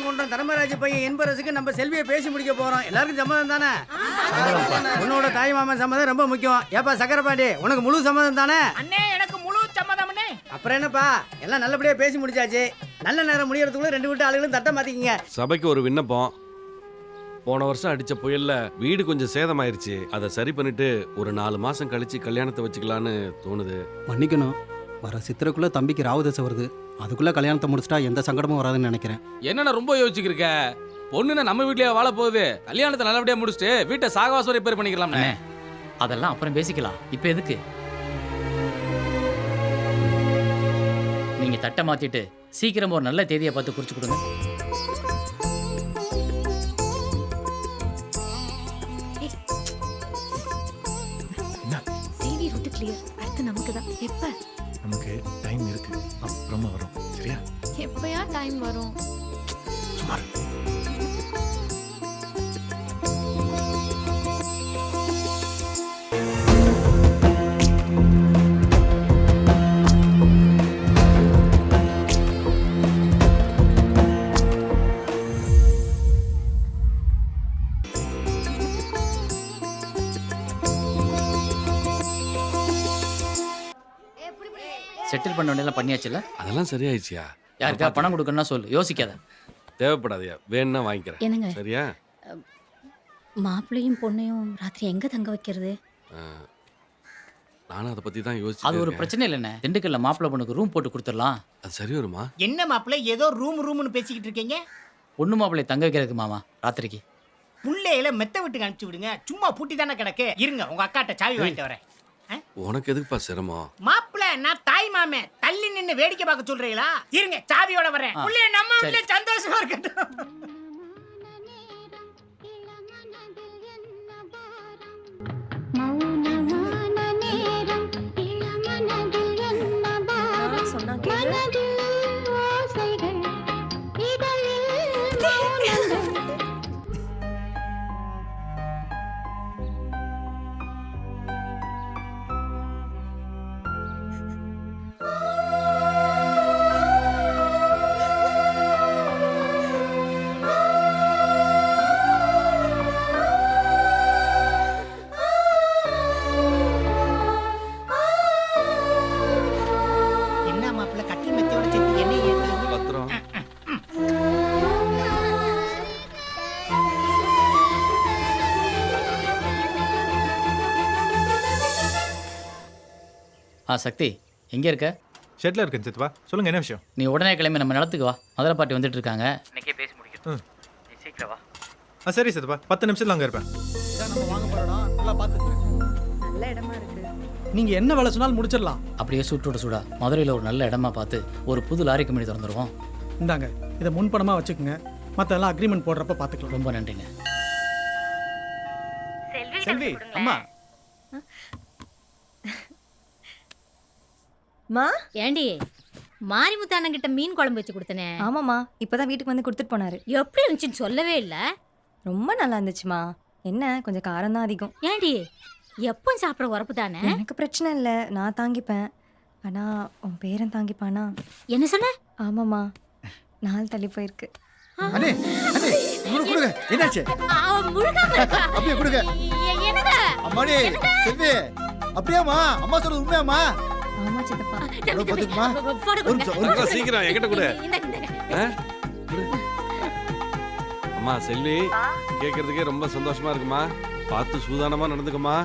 குன்றம் தர்மராஜ் பையன் என்பரசுக்கு நம்ம செல்வியை பேசி முடிக்க போறோம். எல்லாருக்கும் சம்மதம் தானே? உன்னோட தாய் மாமன் சம்மதம் ரொம்ப முக்கியம். ஏப்பா சக்கரபாண்டி, உனக்கு முழு சம்மதம் தானே? அண்ணே எனக்கு முழு சம்மதம் அண்ணே. அப்புறம் என்னப்பா, எல்லாம் நல்லபடியா பேசி முடிச்சாச்சு. நல்ல நேரம் முடியறதுக்குள்ள ரெண்டு வீட்டு ஆளுகளும் தட்ட மாத்திக்கிங்க. சபைக்கு ஒரு விண்ணப்பம். போன வருஷம் அடிச்ச புயல்ல வீடு கொஞ்சம் சேதமாயிருச்சு. அதை சரி பண்ணிட்டு ஒரு 4 மாசம் கழிச்சு கல்யாணத்தை வச்சுக்கலான்னு தோணுது. மன்னிக்கணும், வர சித்திரக்குள்ள தம்பிக்கு ராவு தசை வருது. அதுக்குள்ள கல்யாணத்தை முடிச்சிட்டா எந்த சங்கடமும் வராதுன்னு நினைக்கிறேன். என்னென்ன ரொம்ப யோசிச்சுக்கிருக்க? பொண்ணுன்னா நம்ம வீட்லயே வாழ போகுது. கல்யாணத்தை நல்லபடியா முடிச்சுட்டு வீட்டை சாகவாசம் ரிப்பேர் பண்ணிக்கலாம். அதெல்லாம் அப்புறம் பேசிக்கலாம். இப்போ எதுக்கு நீங்க தட்டை மாத்திட்டு சீக்கிரம் ஒரு நல்ல தேதியை பார்த்து குறிச்சு கொடுங்க. CV route clear. அடுத்து நமக்கு தான். எப்ப? நமக்கு டைம் இருக்கு, அப்புறமா வரும். சரியா? எப்பயா டைம் வரும்? சுமார் செட்டில் பண்ண வேண்டியெல்லாம் பண்ணியாச்சுல? அதெல்லாம் சரியாயிடுச்சியா? யாருக்கா பணம் கொடுக்கணும்னா சொல்லு, யோசிக்காத. தேவைப்படாதயா, வேணும்னா வாங்கிக்கிறேன். என்னங்க? சரியா? மாப்பிள்ளையும் பொண்ணையும் ராத்திரி எங்க தங்க வைக்கிறது? நானும் அதை பத்தி தான் அது ஒரு யோசிச்சு. பிரச்சனை இல்லைண்ணே. திண்டுக்கல்ல மாப்பிள்ளை பொண்ணுக்கு ரூம் போட்டு கொடுத்துடலாம். அது சரி வருமா? என்ன மாப்பிள்ள ஏதோ ரூம்னு பேசிக்கிட்டு இருக்கீங்க? பொண்ணு மாப்பிள்ளை தங்க வைக்கிறதுக்கு மாமா ராத்திரிக்கு. புள்ளையில மெத்த வீட்டுக்கு அனுப்பிச்சு விடுங்க. சும்மா பூட்டி தானே கிடக்கு. இருங்க உங்க அக்காட்ட சாவி வாங்கிட்டு வரேன். உனக்கு எதுக்குப்பா சிரமம்? மாப்பிள்ள நான் தாய் மாமே தள்ளி நின்னு வேடிக்கை பார்க்க சொல்றீங்களா? இருங்க சாவியோட வரேன். புள்ளைய நம்ம வீட்டுல சந்தோஷமா இருக்கட்டும். சொன்னா கேளு. என்ன மாப்பிள்ள கட்டில் மெத்தையோட சேர்த்து என்ன ஏத்துறீங்க? பத்திரம். சக்தி எங்க இருக்க? ஷெட்ல இருக்கேன் சித்தப்பா. சொல்லுங்க, என்ன விஷயம்? நீ உடனே கிளம்பி நம்ம நிலத்துக்கு வா. மதுரை பாட்டி வந்துட்டு இருக்காங்க. இன்னைக்கே பேசி முடிக்கட்டும். நீ சீக்கிரம் வா. சரி சித்தப்பா, 10 நிமிஷத்துல அங்க இருப்பேன். நம்ம வாங்க போறோம், நல்லா பாத்துக்கிறேன். நல்ல இடமா இருக்கு. நீங்க என்ன வேலை சொன்னாலும் முடிச்சிடலாம். அப்படியே சூட்டோட சூடா மதுரையில் ஒரு நல்ல இடமா பார்த்து ஒரு புது லாரி கம்பெனி திறந்துருவோம். இந்தாங்க, இதை முன்பணமா வச்சுக்கோங்க. மத்தெல்லாம் அக்ரிமெண்ட் போடுறப்ப பாத்துக்கலாம். ரொம்ப நன்றிங்க. செல்வி அம்மா. மா, ஏண்டி மாரிமுத்தாண்ணன் கிட்ட மீன் குழம்பு வச்சு கொடுத்தனே? ஆமாம்மா, இப்பதான் வீட்டுக்கு வந்து கொடுத்துட்டு போனாரு. எப்படி இருந்துச்சுன்னு சொல்லவே இல்ல. ரொம்ப நல்லா இருந்துச்சுமா. என்ன கொஞ்சம் காரம் தான் அதிகம். ஏண்டி எப்போ சாப்பிட்ற உரப்பு தானே? எனக்கு பிரச்சனை இல்லை, நான் தாங்கிப்பேன். ஆனா உன் பேரன் தாங்கிப்பானா? என்ன சொன்ன? ஆமாம்மா, நாள் தள்ளி போயிருக்கு. அண்ணே அண்ணே உங்களுக்கு கொடுங்க. என்னாச்சு? முழுகாம இருக்கா? அப்படியே கொடுங்க. என்னடா அம்மாடி செல்வி, அப்படியாம்மா? அம்மா சொல்றது உண்மையாம்மா? ஆமா சித்தப்பா. பாத்துக்குமா? போட ஒரு நிமிஷம், ஒரு அக்கா, நிமிஷம். சீக்கிரம் என்கிட்ட கொடு. இந்த அம்மா செல்வி, கேட்கறதுக்கே ரொம்ப சந்தோஷமா இருக்குமா. பார்த்து சூதானமா நடந்துக்கமா.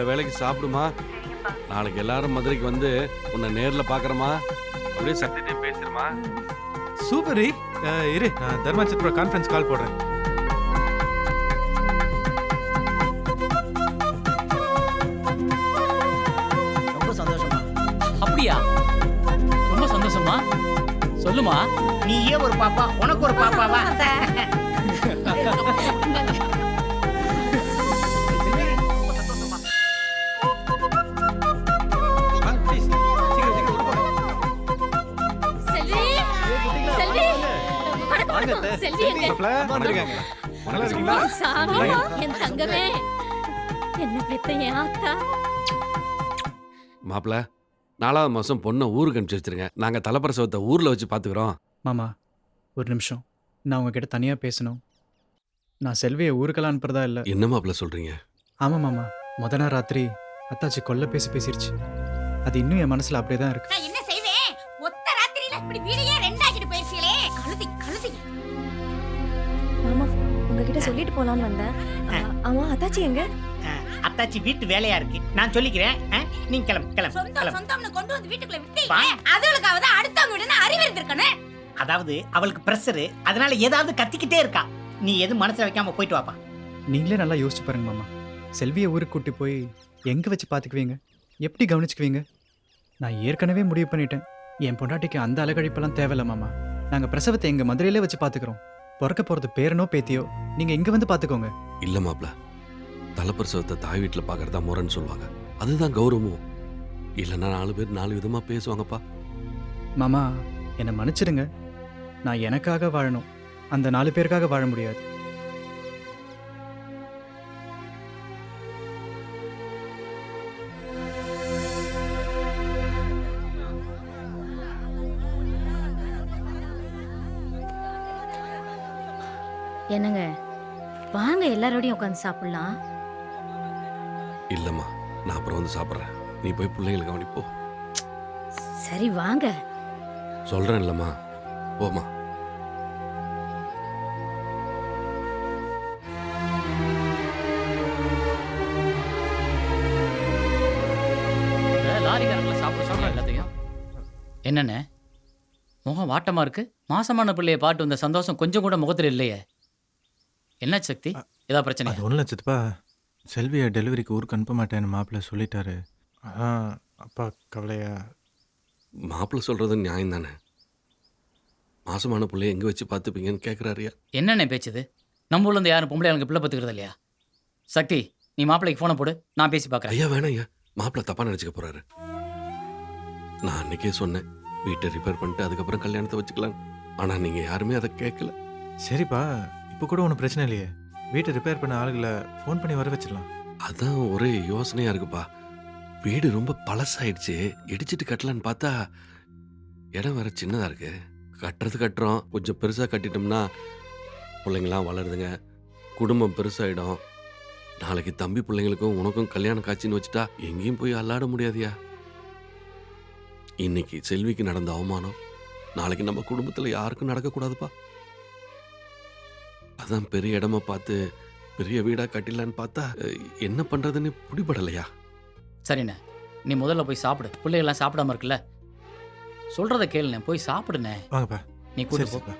வேலைக்கு சாப்பிடுமா. நாளைக்கு எல்லாரும் மதுரைக்கு வந்து உன்னை நேர்ல பாக்குறமா. அப்படியே சத்தியத்தை பேசுறமா. சூப்பர். இரு, நான் தர்மா சித்தப்பா கான்ஃபரன்ஸ் கால் போடுறேன். ரொம்ப சந்தோஷமா. அப்படியா? ரொம்ப சந்தோஷமா. சொல்லுமா. நீயே ஒரு பாப்பா, உனக்கு ஒரு பாப்பாவா? செல்வி செல்வி வணக்கம். செல்வி எங்க? வந்திருக்காங்க. நல்லா இருக்கீங்களா? சாமி, என் தங்கமே. என்ன பெத்த என் ஆத்தா. மாப்பிள்ள, 4வது மாசம் பொண்ணை ஊருக்கு அனுப்பிச்சு வச்சிருங்க. நாங்க தலைப்பிரசவத்தை ஊர்ல வச்சு பாத்துக்கிறோம். மாமா, ஒரு நிமிஷம். நான் உங்ககிட்ட தனியாக பேசணும். நான் செல்வியை ஊருக்கெல்லாம் அனுப்புறதா இல்லை. என்ன மாப்பிள்ள சொல்றீங்க? ஆமாம் மாமா, முத நாள் ராத்திரி அத்தாச்சி கொல்ல பேசிருச்சு. அது இன்னும் என் மனசில் அப்படியே தான் இருக்கு. நான் என்ன செய்வேன்? ஒத்த ராத்திரியில இப்படி வீடையே ரெண்டாக்கிட்டு போயிருச்சீங்களே. கழுதி. மாமா உங்ககிட்ட சொல்லிட்டு போலான்னு வந்தேன். ஆமா அத்தாச்சி எங்க? அத்தாச்சி வீட்டு வேலையா இருக்கு, நான் சொல்லிக்கிறேன். நீங்க கிளம்பு. சொந்தம்னு கொண்டு வந்து வீட்டுக்குள்ள விட்டீங்க. அதுகளுக்காவது அடுத்தவங்க வீடுன்னு அறிவு இருந்திருக்கணும். அதாவது அவளுக்கு பிரஷர், அதனால ஏதாவது கத்திக்கிட்டே இருக்கா. நீ எதுவும் மனசுல வைக்காம போயிட்டு வாப்பா. நீங்களே நல்லா யோசிச்சு பாருங்க மாமா. செல்வியை ஊருக்கு கூட்டி போய் எங்கே வச்சு பார்த்துக்குவீங்க? எப்படி கவனிச்சுக்குவீங்க? நான் ஏற்கனவே முடிவு பண்ணிட்டேன். என் பொண்டாட்டிக்கு அந்த அலகழிப்பெல்லாம் தேவையில்ல மாமா. நாங்கள் பிரசவத்தை எங்கள் மதுரையிலே வச்சு பார்த்துக்குறோம். பிறக்க போகிறது பேரனோ பேத்தியோ நீங்கள் இங்கே வந்து பார்த்துக்கோங்க. இல்ல மாப்பிள்ள, தலைப்பிரசவத்தை தாய் வீட்டில் பார்க்கறதா முறைன்னு சொல்லுவாங்க. அதுதான் கௌரவமும். இல்லைன்னா 4 பேர் 4 விதமா பேசுவாங்கப்பா. மாமா என்னை மன்னிச்சிடுங்க. நான் எனக்காக வாழணும், அந்த 4 பேருக்காக வாழ முடியாது. என்னங்க, வாங்க எல்லாரோடையும் உட்காந்து சாப்பிடலாம். இல்லம்மா, நான் அப்புறம் வந்து சாப்பிட்றேன். நீ போய் பிள்ளைங்களை கவனிப்போ. சரி வாங்க. சொல்றேன் இல்லம்மா, போமா. லாரிக்காரங்களை சாப்பிட எல்லாத்தையும். என்னண்ணே முகம் வாட்டமா இருக்கு? மாசமான பிள்ளைய பாட்டு வந்த சந்தோஷம் கொஞ்சம் கூட முகத்தில் இல்லையே. என்ன சக்தி, ஏதாவது பிரச்சனை? அது ஒன்றும் இல்லை சித்தப்பா. செல்வியை டெலிவரிக்கு ஊருக்கு அனுப்ப மாட்டேன்னு மாப்பிள்ளை சொல்லிட்டாரு. அதான் அப்பா கவலையா. மாப்பிள்ள சொல்றது நியாயம் தானே. மாசமான பிள்ளைய எங்க வச்சு பார்த்துப்பீங்கன்னு கேட்குறாருயா. என்னென்ன பேச்சுது? நம்ம ஊர்ல இருந்து யாரும் பொம்பளை எனக்கு பிள்ளை பத்துக்கிறது இல்லையா? சக்தி, நீ மாப்பிள்ளைக்கு ஃபோனை போடு, நான் பேசி பார்க்குறேன். ஐயா வேணாம் ஐயா, மாப்பிள்ள தப்பா நினைச்சுக்க போறாரு. நான் அன்னைக்கே சொன்னேன், வீட்டை ரிப்பேர் பண்ணிட்டு அதுக்கப்புறம் கல்யாணத்தை வச்சுக்கலாம். ஆனா நீங்க யாருமே அதை கேட்கல. சரிப்பா, இப்போ கூட ஒன்றும் பிரச்சனை இல்லையே. வீட்டை ரிப்பேர் பண்ண ஆளுகளை ஃபோன் பண்ணி வர வச்சிடலாம். அதான் ஒரே யோசனையா இருக்குப்பா. வீடு ரொம்ப பழசாயிடுச்சு, இடிச்சிட்டு கட்டலான்னு பார்த்தா இடம் வேற சின்னதா இருக்கு. கட்டுறோம், கொஞ்சம் பெருசா கட்டிட்டோம்னா பிள்ளைங்களாம் வளருதுங்க, குடும்பம் பெருசாயிடும். நாளைக்கு தம்பி பிள்ளைங்களுக்கும் உனக்கும் கல்யாணம் காட்சின்னு வச்சுட்டா எங்கேயும் போய் அல்லாட முடியாதியா. இன்னைக்கு செல்விக்கு நடந்த அவமானம் நாளைக்கு நம்ம குடும்பத்துல யாருக்கும் நடக்கக்கூடாதுப்பா. அதான் பெரிய இடமா பார்த்து பெரிய வீடா கட்டிடலான்னு பார்த்தா என்ன பண்றதுன்னு பிடிபடலையா. சரிண்ணே, நீ முதல்ல போய் சாப்பிடு. பிள்ளைகள்லாம் சாப்பிடாம இருக்குல்ல, சொல்றத கேளுண்ணே, போய் சாப்பிடுண்ணே. வாங்கப்பா, நீ கூட்டு போ. சரிப்பா.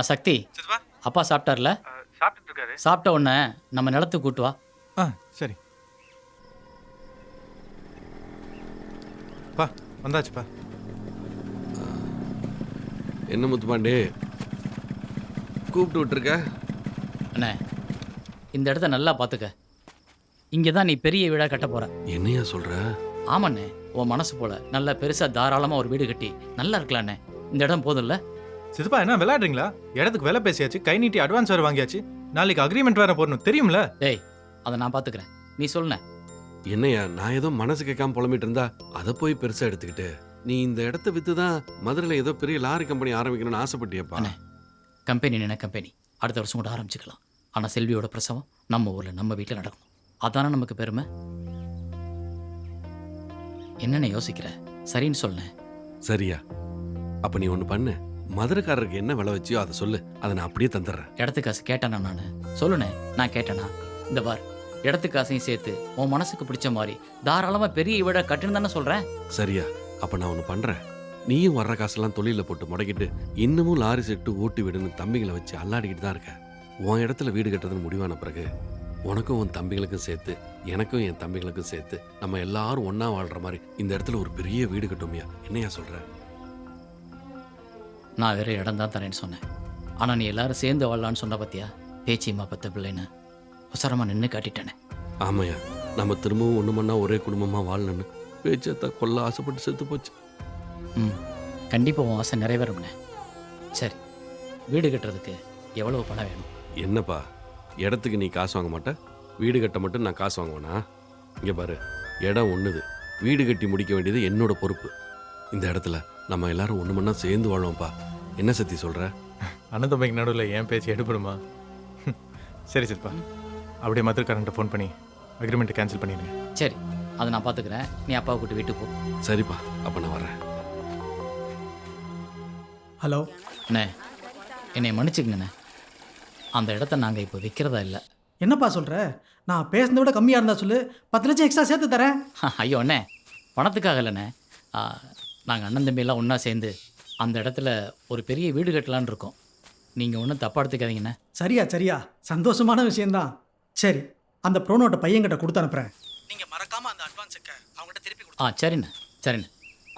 சக்தி, அப்பா சாப்பிட்டார்ல? சாப்பிட்டுட்டு இருக்காரு. சாப்பிட்ட உடனே நம்ம நிலத்துக்கு கூட்டு வா. சரி பா, வந்தாச்சுப்பா. என்ன முத்துப்பாண்டே கூப்பிட்டு விட்டுருக்க? அண்ணே, இந்த இடத்த நல்லா பார்த்துக்க. இங்கே தான் நீ பெரிய வீடாக கட்ட போற. என்னையா சொல்ற? ஆமாண்ணே, உன் மனசு போல நல்ல பெருசாக தாராளமாக ஒரு வீடு கட்டி நல்லா இருக்கலாண்ணே. இந்த இடம் போதும்ல? சித்தப்பா என்ன விளையாடுறீங்களா? இடத்துக்கு விலை பேசியாச்சு, கை நீட்டி அட்வான்ஸ் வேறு வாங்கியாச்சு. நாளைக்கு அக்ரிமெண்ட் வேற போடணும், தெரியும்ல? டேய், அதை நான் பார்த்துக்கிறேன், நீ சொல்லுண்ணே. என்னையா, நான் ஏதோ மனசு கேட்காம புலம்பிட்டு இருந்தா அதை போய் பெருசா எடுத்துக்கிட்டு நீ இந்த இடத்த வித்து தான் மதுரையில் ஏதோ பெரிய லாரி கம்பெனி ஆரம்பிக்கணும்னு ஆசைப்பட்டியப்பா. கம்பெனி என்ன கம்பெனி, அடுத்த வருஷம் கூட ஆரம்பிச்சுக்கலாம். ஆனால் செல்வியோட பிரசவம் நம்ம ஊரில் நம்ம வீட்டில் நடக்கணும். அதானே நமக்கு பெருமை. என்னென்ன யோசிக்கிற? சரின்னு சொல்லேன். சரியா? அப்ப நீ ஒன்று பண்ணு, மதுரைக்காரருக்கு என்ன விலை வச்சியோ அதை சொல்லு, அதை நான் அப்படியே தந்துடுறேன். இடத்து காசு கேட்டேனா? நான் சொல்லுனே, நான் கேட்டேனா? இந்த பார், இடத்து காசையும் சேர்த்து உன் மனசுக்கு பிடிச்ச மாதிரி தாராளமாக பெரிய வீடை கட்டுன்னு தானே சொல்கிறேன். சரியா? அப்போ நான் ஒன்று பண்ணுறேன், நீயும் வர்ற காசெல்லாம் தொழிலில் போட்டு முடக்கிட்டு இன்னமும் லாரி செட்டு ஓட்டி விடுன்னு தம்பிகளை வச்சு அல்லாடிக்கிட்டு தான் இருக்க. உன் இடத்துல வீடு கட்டுறதுன்னு முடிவான பிறகு உனக்கும் உன் தம்பிகளுக்கும் சேர்த்து எனக்கும் என் தம்பிகளுக்கும் சேர்த்து நம்ம எல்லாரும் ஒன்றா வாழ்கிற மாதிரி இந்த இடத்துல ஒரு பெரிய வீடு கட்டுமியா. என்னையா சொல்கிற? நான் வேற இடம் தான் தரேன்னு சொன்னேன். ஆனால் நீ எல்லாரும் சேர்ந்து வாழலான்னு சொன்ன பார்த்தியா? பேச்சியம்மா பத்த பிள்ளைன்னு அவசரமாக நின்று காட்டிட்டேனே. ஆமையா, நம்ம திரும்பவும் ஒன்று மண்ணா ஒரே குடும்பமாக வாழணுன்னு பேச்சத்தை கொல்ல ஆசைப்பட்டு செத்து போச்சு. கண்டிப்பாக உன் ஆசை நிறைவேறும்ண்ணே. சரி, வீடு கட்டுறதுக்கு எவ்வளவு பணம் வேணும்? என்னப்பா இடத்துக்கு நீ காசு வாங்க மாட்ட, வீடு கட்ட மட்டும் நான் காசு வாங்குவேனா? இங்கே பாரு, இடம் ஒன்றுது, வீடு கட்டி முடிக்க வேண்டியது என்னோட பொறுப்பு. இந்த இடத்துல நம்ம எல்லாரும் ஒன்று மண்ணா சேர்ந்து வாழ்வோம்ப்பா. என்ன சத்தி சொல்கிற? அண்ணன் தம்பிக்கு நடுவில் என் பேச்சு எடுபடுமா? சரி சித்தப்பா, அப்படியே மதுரக்காரன்ட்ட ஃபோன் பண்ணி அக்ரிமெண்ட்டை கேன்சல் பண்ணிடுங்க. சரி, அதை நான் பார்த்துக்கிறேன். நீ அப்பாவை கூட்டி வீட்டுக்கு போ. சரிப்பா, அப்போ நான் வர்றேன். ஹலோ அண்ணே, என்னை மன்னிச்சுக்கங்கண்ணே. அந்த இடத்த நாங்கள் இப்போ விற்கிறதா இல்லை. என்னப்பா சொல்ற? நான் பேசுனதை விட கம்மியா இருந்தா சொல்லு, 10 லட்சம் எக்ஸ்ட்ரா சேர்த்து தரேன். ஐயோ அண்ணே, பணத்துக்காக இல்லைண்ணே. நாங்கள் அண்ணன் தம்பியெல்லாம் ஒன்றா சேர்ந்து அந்த இடத்துல ஒரு பெரிய வீடு கட்டலான்னு இருக்கோம். நீங்கள் ஒன்றும் தப்பாக எடுத்துக்காதீங்கண்ணே. சரியா சந்தோஷமான விஷயம்தான். சரி, அந்த ப்ரோனோட்டை பையன்கிட்ட கொடுத்து அனுப்புறேன். நீங்க மறக்காம அந்த அட்வான்ஸ் செக்கை அவங்ககிட்ட திருப்பி சரிண்ணே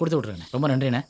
கொடுத்து விட்ருங்கண்ணே. ரொம்ப நன்றிண்ணே.